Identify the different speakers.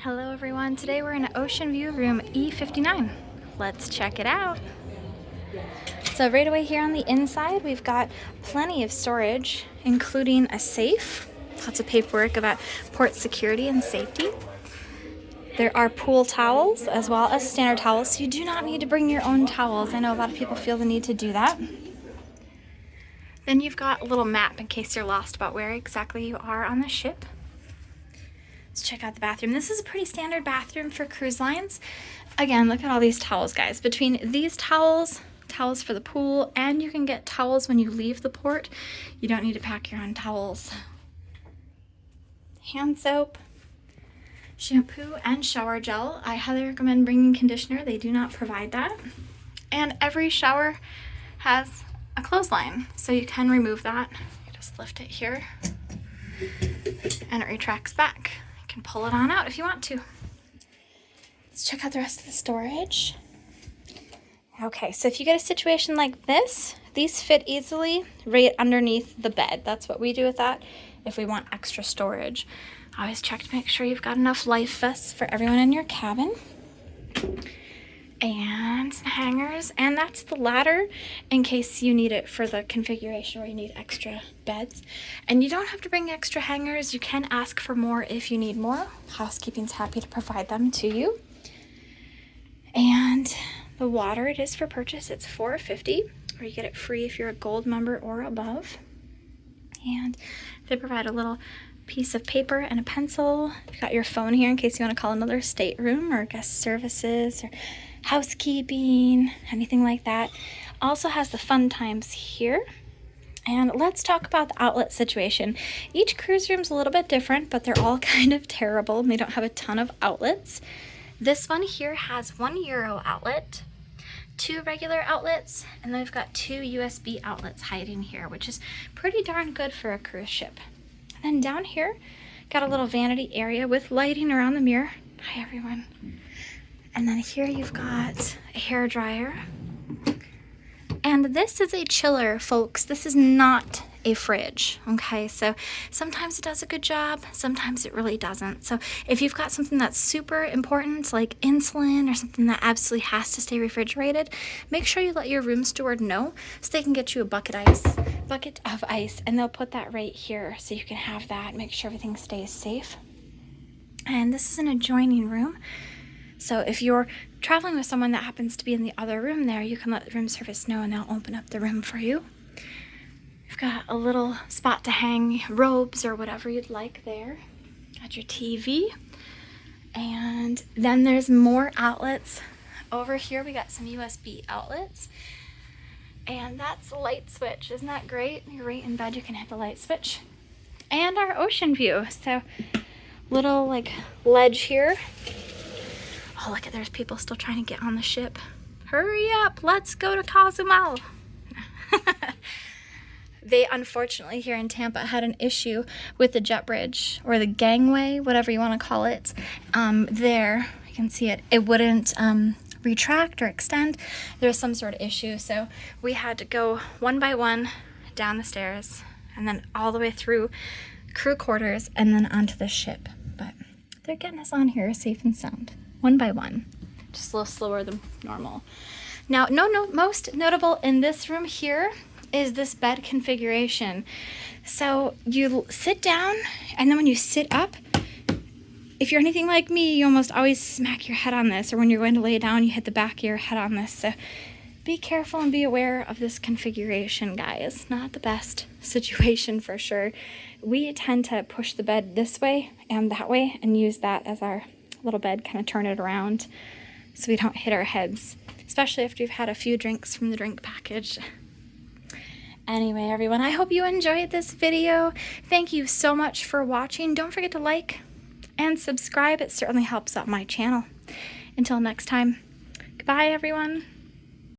Speaker 1: Hello everyone, today we're in Oceanview room E59. Let's check it out. So right away here on the inside, we've got plenty of storage, including a safe, lots of paperwork about port security and safety. There are pool towels as well as standard towels, so you do not need to bring your own towels. I know a lot of people feel the need to do that. Then you've got a little map in case you're lost about where exactly you are on the ship. Let's check out the bathroom. This is a pretty standard bathroom for cruise lines. Again, look at all these towels, guys. Between these towels, towels for the pool, and you can get towels when you leave the port. You don't need to pack your own towels. Hand soap, shampoo, and shower gel. I highly recommend bringing conditioner. They do not provide that. And every shower has a clothesline, so you can remove that. You just lift it here, and it retracts back. You can pull it on out if you want to. Let's check out the rest of the storage. Okay, so if you get a situation like this, these fit easily right underneath the bed. That's what we do with that if we want extra storage. Always check to make sure you've got enough life vests for everyone in your cabin. And some hangers, and that's the ladder in case you need it for the configuration where you need extra beds. And you don't have to bring extra hangers. You can ask for more if you need more. Housekeeping's happy to provide them to you. And the water, it is for purchase. It's $4.50, or you get it free if you're a gold member or above. And they provide a little piece of paper and a pencil. You've got your phone here in case you want to call another stateroom or guest services or housekeeping, anything like that. Also has the fun times here. And let's talk about the outlet situation. Each cruise room's a little bit different, but they're all kind of terrible and they don't have a ton of outlets. This one here has 1 Euro outlet, 2 regular outlets, and then we've got 2 USB outlets hiding here, which is pretty darn good for a cruise ship. And then down here, got a little vanity area with lighting around the mirror. Hi everyone. And then here you've got a hair dryer. And this is a chiller, folks. This is not a fridge, okay? So sometimes it does a good job, sometimes it really doesn't. So if you've got something that's super important, like insulin or something that absolutely has to stay refrigerated, make sure you let your room steward know so they can get you a bucket of ice, and they'll put that right here so you can have that, make sure everything stays safe. And this is an adjoining room. So if you're traveling with someone that happens to be in the other room there, you can let the room service know and they'll open up the room for you. You've got a little spot to hang robes or whatever you'd like there. Got your TV. And then there's more outlets. Over here we got some USB outlets. And that's a light switch. Isn't that great? You're right in bed, you can hit the light switch. And our Oceanview. So little like ledge here. Oh, look at, there's people still trying to get on the ship. Hurry up, let's go to Cozumel. They unfortunately here in Tampa had an issue with the jet bridge or the gangway, whatever you want to call it. There, you can see it, it wouldn't retract or extend. There was some sort of issue, so we had to go one by one down the stairs and then all the way through crew quarters and then onto the ship. But they're getting us on here safe and sound. One by one, just a little slower than normal. Now, most notable in this room here is this bed configuration. So you sit down, and then when you sit up, if you're anything like me, you almost always smack your head on this, or when you're going to lay down, you hit the back of your head on this. So be careful and be aware of this configuration, guys. Not the best situation for sure. We tend to push the bed this way and that way and use that as our little bed, kind of turn it around so we don't hit our heads, especially after you've had a few drinks from the drink package. Anyway, everyone, I hope you enjoyed this video. Thank you so much for watching. Don't forget to like and subscribe. It certainly helps out my channel. Until next time, goodbye, everyone.